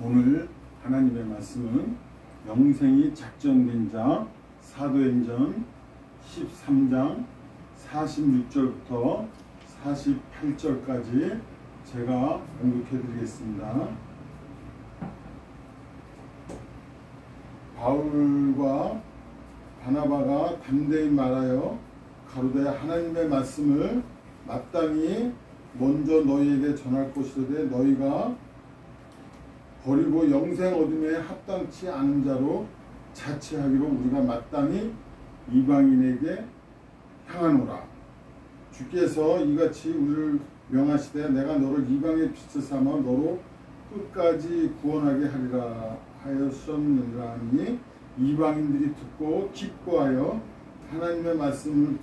오늘 하나님의 말씀은 영생이 작정된 자 사도행전 13장 46절부터 48절까지 제가 공독해 드리겠습니다. 바울과 바나바가 담대히 말하여 가로되 하나님의 말씀을 마땅히 먼저 너희에게 전할 것이되 너희가 버리고 영생 얻음에 합당치 않은 자로 자체하기로 우리가 마땅히 이방인에게 향하노라. 주께서 이같이 우리를 명하시되 내가 너를 이방의 빛을 삼아 너로 끝까지 구원하게 하리라 하였었느니라 하니 이방인들이 듣고 기뻐하여 하나님의 말씀을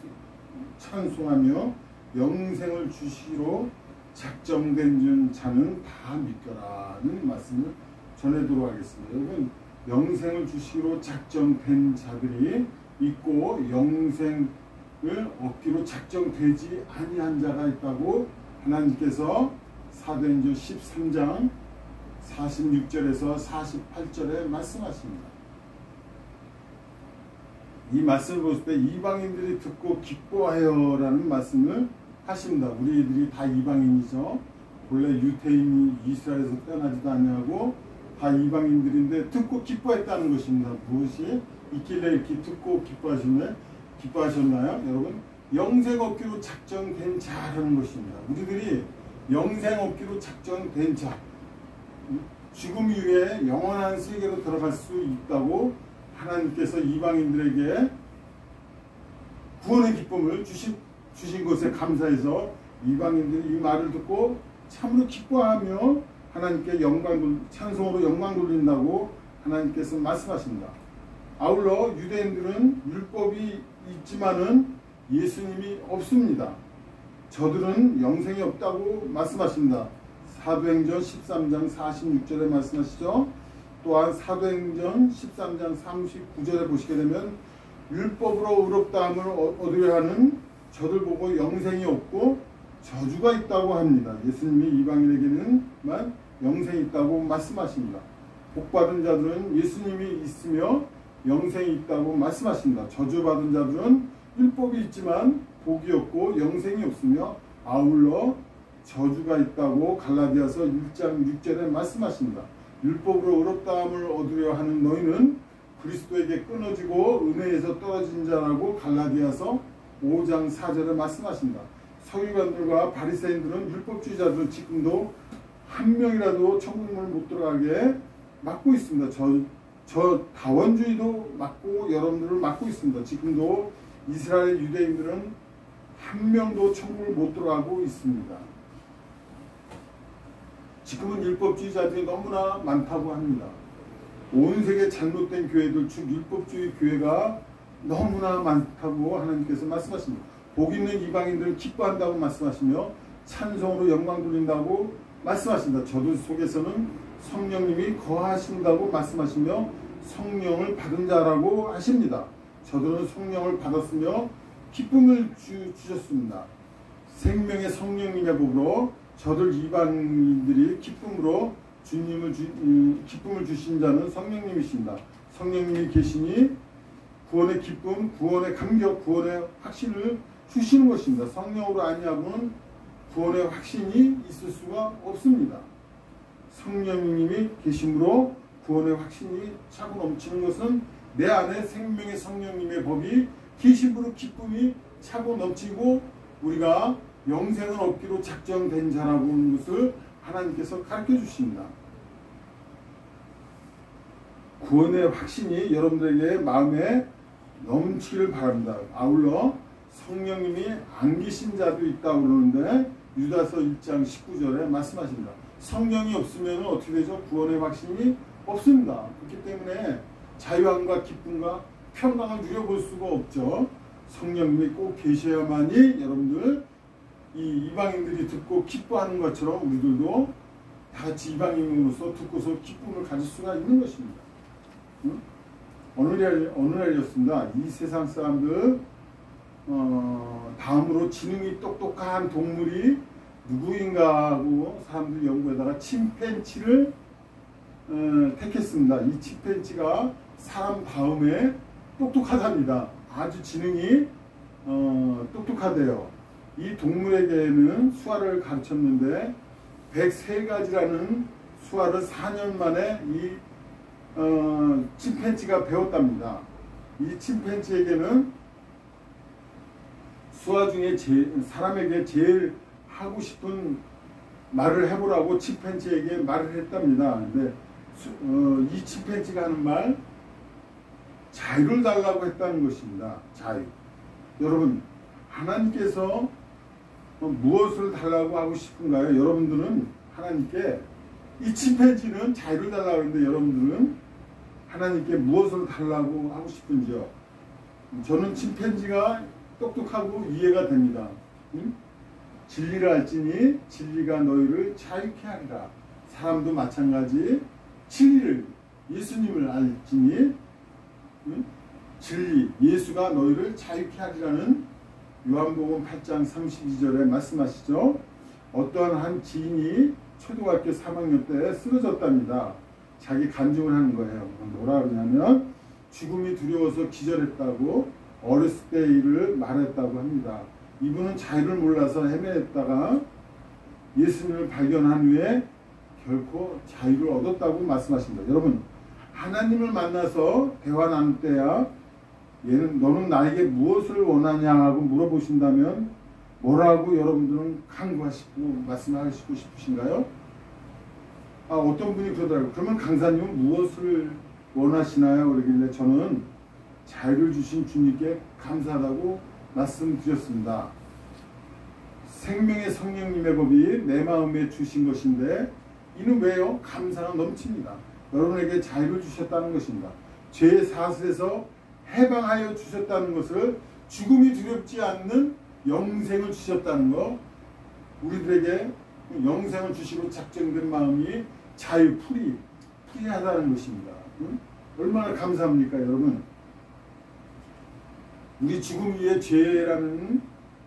찬송하며 영생을 주시기로 작정된 자는 다 믿더라는 말씀을 전해도록 하겠습니다. 여러분, 영생을 주시기로 작정된 자들이 있고 영생을 얻기로 작정되지 아니한 자가 있다고 하나님께서 사도행전 13장 46절에서 48절에 말씀하십니다. 이 말씀을 보실 때 이방인들이 듣고 기뻐하여 라는 말씀을 하십니다. 우리들이 다 이방인이죠. 본래 유태인이 이스라엘에서 태어나지도 아니하고 다 이방인들인데 듣고 기뻐했다는 것입니다. 무엇이 있길래 이렇게 듣고 기뻐하셨나요? 여러분, 영생 얻기로 작정된 자라는 것입니다. 우리들이 영생 얻기로 작정된 자, 죽음 이후에 영원한 세계로 들어갈 수 있다고 하나님께서 이방인들에게 구원의 기쁨을 주신 것에 감사해서 이방인들이 이 말을 듣고 참으로 기뻐하며 하나님께 찬송으로 영광 돌린다고 하나님께서 말씀하십니다. 아울러 유대인들은 율법이 있지만은 예수님이 없습니다. 저들은 영생이 없다고 말씀하십니다. 사도행전 13장 46절에 말씀하시죠. 또한 사도행전 13장 39절에 보시게 되면 율법으로 의롭다함을 얻으려 하는 저들 보고 영생이 없고 저주가 있다고 합니다. 예수님이 이방인에게는만 영생이 있다고 말씀하십니다. 복받은 자들은 예수님이 있으며 영생이 있다고 말씀하십니다. 저주받은 자들은 율법이 있지만 복이 없고 영생이 없으며 아울러 저주가 있다고 갈라디아서 1장 6절에 말씀하십니다. 율법으로 의롭다함을 얻으려 하는 너희는 그리스도에게 끊어지고 은혜에서 떨어진 자라고 갈라디아서 5장 4절에 말씀하십니다. 서기관들과 바리새인들은 율법주의자들은 지금도 한 명이라도 천국문을 못 들어가게 막고 있습니다. 저 다원주의도 막고 여러분들을 막고 있습니다. 지금도 이스라엘 유대인들은 한 명도 천국을 못 들어가고 있습니다. 지금은 율법주의자들이 너무나 많다고 합니다. 온 세계 잘못된 교회들, 즉 율법주의 교회가 너무나 많다고 하나님께서 말씀하십니다. 복 있는 이방인들은 기뻐한다고 말씀하시며 찬송으로 영광 돌린다고 말씀하십니다. 저들 속에서는 성령님이 거하신다고 말씀하시며 성령을 받은 자라고 하십니다. 저들은 성령을 받았으며 기쁨을 주셨습니다. 생명의 성령님의 복으로 저들 이방인들이 기쁨으로 기쁨을 주신 자는 성령님이십니다. 성령님이 계시니 구원의 기쁨, 구원의 감격, 구원의 확신을 주시는 것입니다. 성령으로 아니하고는 구원의 확신이 있을 수가 없습니다. 성령님이 계심으로 구원의 확신이 차고 넘치는 것은 내 안에 생명의 성령님의 법이 계심으로 기쁨이 차고 넘치고 우리가 영생을 얻기로 작정된 자라고 하는 것을 하나님께서 가르쳐 주십니다. 구원의 확신이 여러분들에게 마음에 넘치기를 바랍니다. 아울러 성령님이 안 계신 자도 있다고 그러는데 유다서 1장 19절에 말씀하십니다. 성령이 없으면 어떻게 되죠? 구원의 확신이 없습니다. 그렇기 때문에 자유함과 기쁨과 평강을 누려볼 수가 없죠. 성령님이 꼭 계셔야만이 여러분들 이 이방인들이 듣고 기뻐하는 것처럼 우리들도 다 같이 이방인으로서 듣고서 기쁨을 가질 수가 있는 것입니다. 어느 날이었습니다. 이 세상 사람들 다음으로 지능이 똑똑한 동물이 누구인가 하고 사람들이 연구에다가 침팬치를 택했습니다. 이 침팬지가 사람 다음에 똑똑하답니다. 아주 지능이 똑똑하대요. 이 동물에게는 수화를 가르쳤는데 103가지라는 수화를 4년 만에 이 침팬지가 배웠답니다. 이 침팬지에게는 수화 중에 사람에게 제일 하고 싶은 말을 해보라고 침팬지에게 말을 했답니다. 근데 이 침팬지가 하는 말, 자유를 달라고 했다는 것입니다. 자유. 여러분, 하나님께서 무엇을 달라고 하고 싶은가요? 여러분들은 하나님께, 이 침팬지는 자유를 달라고 했는데 여러분들은 하나님께 무엇을 달라고 하고 싶은지요? 저는 침팬지가 똑똑하고 이해가 됩니다. 진리를 알지니 진리가 너희를 자유케 하리라. 사람도 마찬가지, 진리를, 예수님을 알지니 진리, 예수가 너희를 자유케 하리라는 요한복음 8장 32절에 말씀하시죠. 어떠한 한 지인이 초등학교 3학년 때 쓰러졌답니다. 자기 간증을 하는 거예요. 뭐라 그러냐면 죽음이 두려워서 기절했다고, 어렸을 때 일을 말했다고 합니다. 이분은 자유를 몰라서 헤매다가 예수님을 발견한 후에 결코 자유를 얻었다고 말씀하십니다. 여러분, 하나님을 만나서 대화 나눌 때야 너는 나에게 무엇을 원하냐 하고 물어보신다면 뭐라고 여러분들은 강구하시고 말씀하시고 싶으신가요? 어떤 분이 그러더라고요. 그러면 강사님은 무엇을 원하시나요? 그러길래 저는 자유를 주신 주님께 감사하다고 말씀드렸습니다. 생명의 성령님의 법이 내 마음에 주신 것인데 이는 왜요? 감사가 넘칩니다. 여러분에게 자유를 주셨다는 것입니다. 죄의 사슬에서 해방하여 주셨다는 것을, 죽음이 두렵지 않는 영생을 주셨다는 것, 우리들에게 영생을 주시고 작정된 마음이 자유, 풀이하다는 것입니다. 얼마나 감사합니까, 여러분? 우리 죽음 위에 죄라는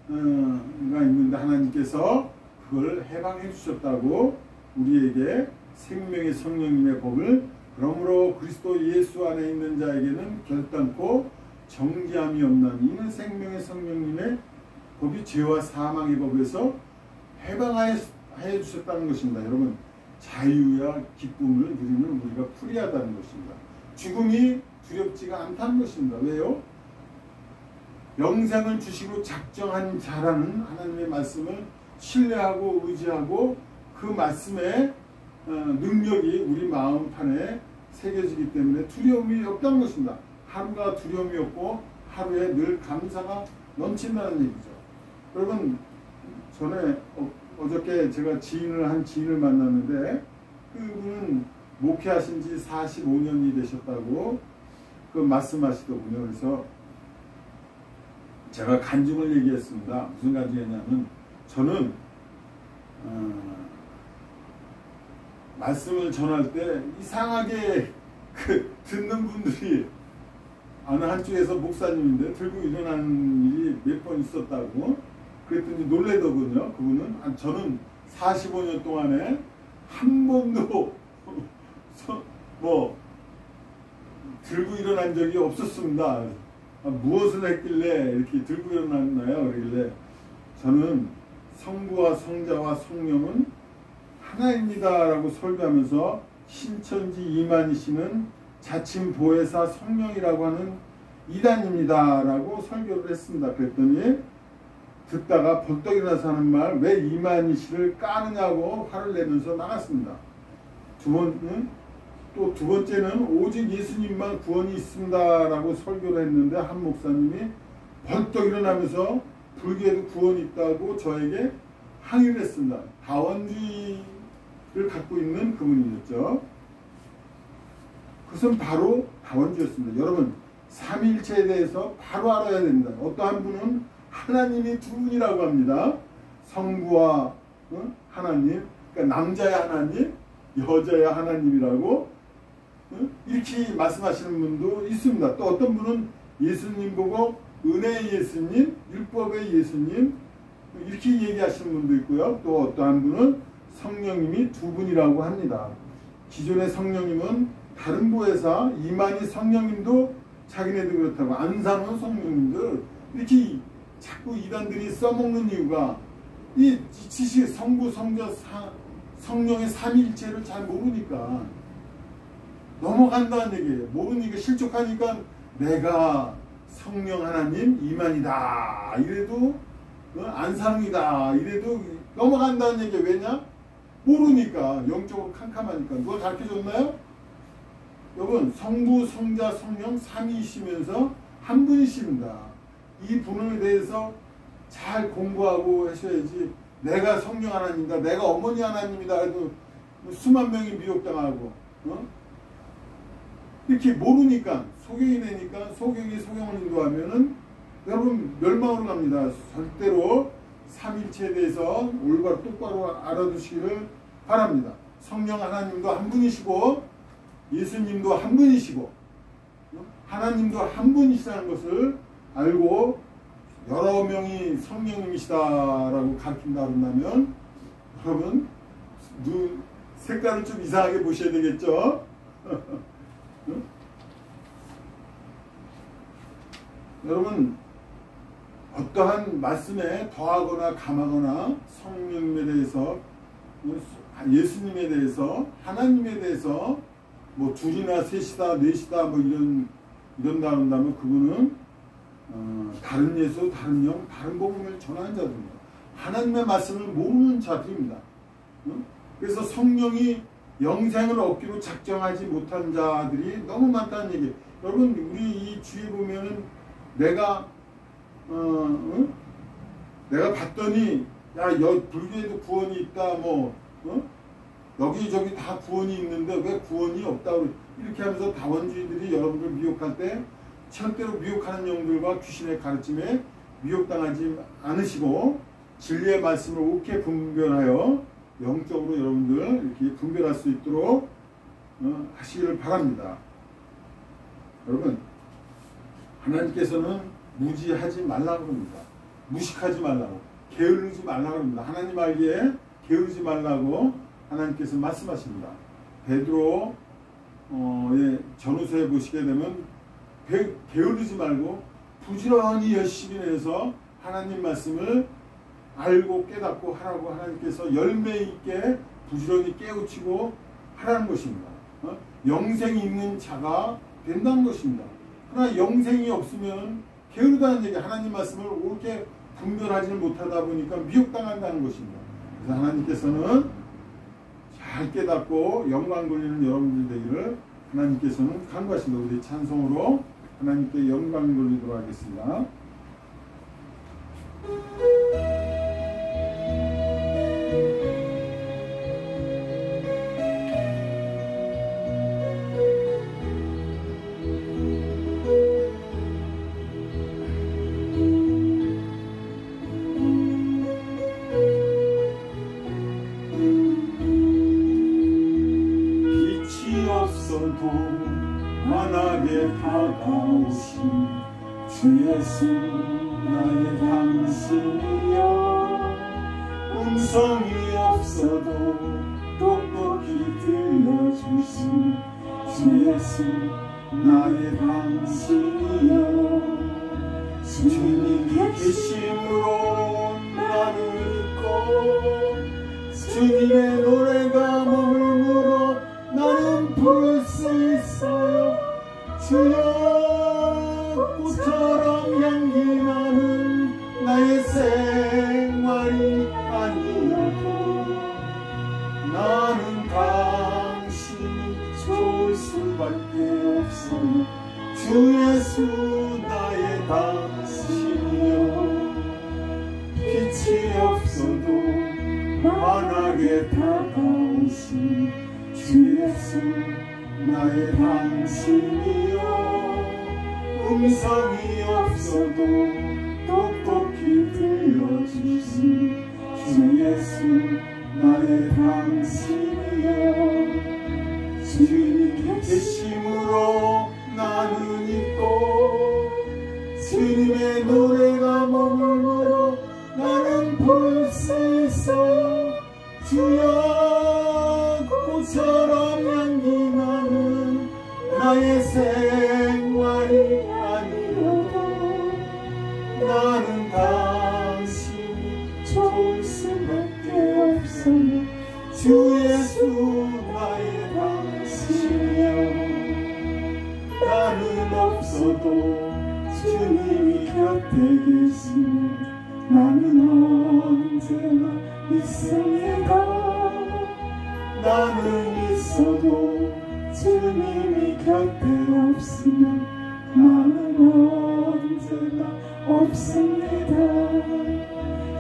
가 있는데 하나님께서 그걸 해방해 주셨다고, 우리에게 생명의 성령님의 법을, 그러므로 그리스도 예수 안에 있는 자에게는 결단코 정죄함이 없나니 이는 생명의 성령님의 법이 죄와 사망의 법에서 해방하여 주셨다는 것입니다. 여러분, 자유와 기쁨을 누리는 우리가 풀이하다는 것입니다. 죽음이 두렵지가 않다는 것입니다. 왜요? 영생을 주시고 작정한 자라는 하나님의 말씀을 신뢰하고 의지하고 그 말씀의 능력이 우리 마음판에 새겨지기 때문에 두려움이 없다는 것입니다. 하루가 두려움이 없고 하루에 늘 감사가 넘친다는 얘기죠. 여러분, 전에 어저께 제가 한 지인을 만났는데 그분은 목회하신 지 45년이 되셨다고 그 말씀하시더군요. 그래서 제가 간증을 얘기했습니다. 무슨 간증이냐면, 저는 말씀을 전할 때 이상하게 듣는 분들이, 어느 한쪽에서 목사님인데 들고 일어나는 일이 몇 번 있었다고 그랬더니 놀래더군요. 그분은 저는 45년 동안에 한 번도 들고 일어난 적이 없었습니다. 무엇을 했길래 이렇게 들고 일어났나요? 그러길래 저는 성부와 성자와 성령은 하나입니다 라고 설교하면서 신천지 이만희씨는 자칭 보혜사 성령이라고 하는 이단입니다 라고 설교를 했습니다. 그랬더니 듣다가 벌떡 일어나서 하는 말, 왜 이만희씨를 까느냐고 화를 내면서 나갔습니다. 또 두 번째는 오직 예수님만 구원이 있습니다 라고 설교를 했는데 한 목사님이 벌떡 일어나면서 불교에도 구원이 있다고 저에게 항의를 했습니다. 다원주의를 갖고 있는 그분이었죠. 그것은 바로 다원주의였습니다. 여러분, 삼위일체에 대해서 바로 알아야 됩니다. 어떠한 분은 하나님이 두 분이라고 합니다. 성부와 하나님, 그러니까 남자야 하나님, 여자야 하나님이라고 이렇게 말씀하시는 분도 있습니다. 또 어떤 분은 예수님 보고 은혜의 예수님, 율법의 예수님 이렇게 얘기하시는 분도 있고요. 또 어떠한 분은 성령님이 두 분이라고 합니다. 기존의 성령님은 다른 보혜사 이만희 성령님도 자기네들 그렇다고 안상훈 성령님들 이렇게 자꾸 이단들이 써먹는 이유가 이 지식 성부 성자 성령의 삼위일체를 잘 모르니까 넘어간다는 얘기예요. 모르니까 실족하니까 내가 성령 하나님 이만이다 이래도 안상이다 이래도 넘어간다는 얘기예요. 왜냐? 모르니까 영적으로 캄캄하니까. 누가 가르쳐줬나요? 여러분 성부 성자 성령 삼위이시면서 한 분이십니다. 이 분에 대해서 잘 공부하고 하셔야지 내가 성령 하나님이다 내가 어머니 하나님이다 해도 수만 명이 미혹당하고 이렇게 모르니까 소경이 되니까 소경이 소경을 인도하면은 여러분 멸망으로 갑니다. 절대로 삼일체에 대해서 올바로 똑바로 알아두시기를 바랍니다. 성령 하나님도 한 분이시고 예수님도 한 분이시고 하나님도 한 분이시라는 것을 알고 여러 명이 성령님이시다라고 가르친다 그런다면 여러분 눈 색깔을 좀 이상하게 보셔야 되겠죠? 여러분 어떠한 말씀에 더하거나 감하거나 성령님에 대해서 예수님에 대해서 하나님에 대해서 뭐 둘이나 셋이다 넷이다 뭐 이런다 한다면 그거는 다른 예수 다른 영 다른 복음을 전하는 자들입니다. 하나님의 말씀을 모르는 자들입니다. 그래서 성령이 영생을 얻기로 작정하지 못한 자들이 너무 많다는 얘기. 여러분 우리 이 주위에 보면은 내가 봤더니 야 불교에도 구원이 있다 뭐 여기저기 다 구원이 있는데 왜 구원이 없다고 이렇게 하면서 다원주의들이 여러분들 미혹할 때 절대로 미혹하는 영들과 귀신의 가르침에 미혹당하지 않으시고 진리의 말씀을 옳게 분별하여 영적으로 여러분들 이렇게 분별할 수 있도록 하시기를 바랍니다. 여러분 하나님께서는 무지하지 말라고 합니다. 무식하지 말라고 게으르지 말라고 합니다. 하나님 알기에 게으르지 말라고 하나님께서 말씀하십니다. 베드로 전후서에 보시게 되면 게으르지 말고 부지런히 열심히 해서 하나님 말씀을 알고 깨닫고 하라고 하나님께서 열매 있게 부지런히 깨우치고 하라는 것입니다. 영생이 있는 자가 된다는 것입니다. 그러나 영생이 없으면 게으르다는 얘기 하나님 말씀을 옳게 분별하지는 못하다 보니까 미혹당한다는 것입니다. 그래서 하나님께서는 잘 깨닫고 영광 돌리는 여러분들 되기를 하나님께서는 간구하십니다. 우리 찬송으로 하나님께 영광 돌리도록 하겠습니다. 환하게 다가오신 주 예수 나의 당신이여 음성이 없어도 똑똑히 들려주신 주 예수 나의 당신이여 주님 계심으로 나를 잊고 주님의 노래가 머물러 나는 부를 수 있어요. 주여 꽃처럼 향기 나는 나의 생활이 아니어도 나는 당신이 좋을 수밖에 없어요. 주 예수 나의 당신이여 빛이 없어도 환하게 다가오신 주 예수 나의 당신이여 음성이 없어도 똑똑히 들려주신 주 예수 나의 당신이여 주님 계심으로 나는 있고 주님의 노래가 머물러 나는 볼 수 있어요. 주여 꽃처럼 나의 생활이 아니어도 나는 당신이 좋을 수밖에 없으며 주 예수 나의 당신이여 나는 없어도 주님이 곁에 계시며 나는 언제나 있습니다. 나는 있어도 주님이 곁에 없으면 나는 언제나 없습니다.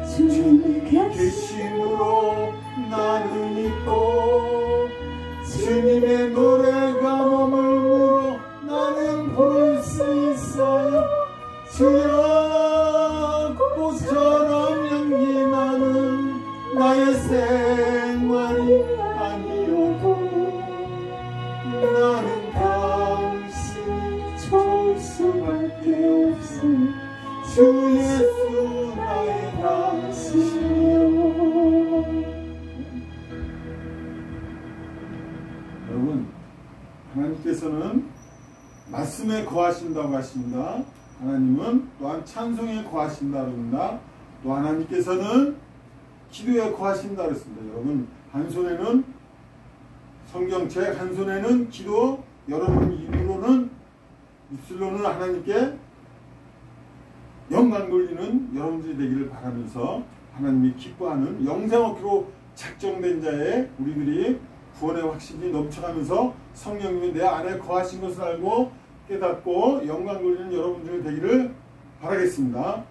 주님이 계심으로 나는 있고 주님의 노래가 머물므로 나는 부를 수 있어요. 주여 꽃처럼 향기나는 나의 생활이 아니어도 나는 당신이 좋을 수밖에 없어. 주 예수 나의 당신이여. 여러분, 하나님께서는 말씀에 거하신다고 하십니다. 하나님은 또한 찬송에 거하신다고 합니다. 또 하나님께서는 기도에 거하신다 그랬습니다. 여러분, 한 손에는 성경책, 한 손에는 기도, 여러분 입술로는 하나님께 영광 돌리는 여러분들이 되기를 바라면서 하나님이 기뻐하는 영생 얻기로 작정된 자의 우리들이 구원의 확신이 넘쳐가면서 성령님이 내 안에 거하신 것을 알고 깨닫고 영광 돌리는 여러분들이 되기를 바라겠습니다.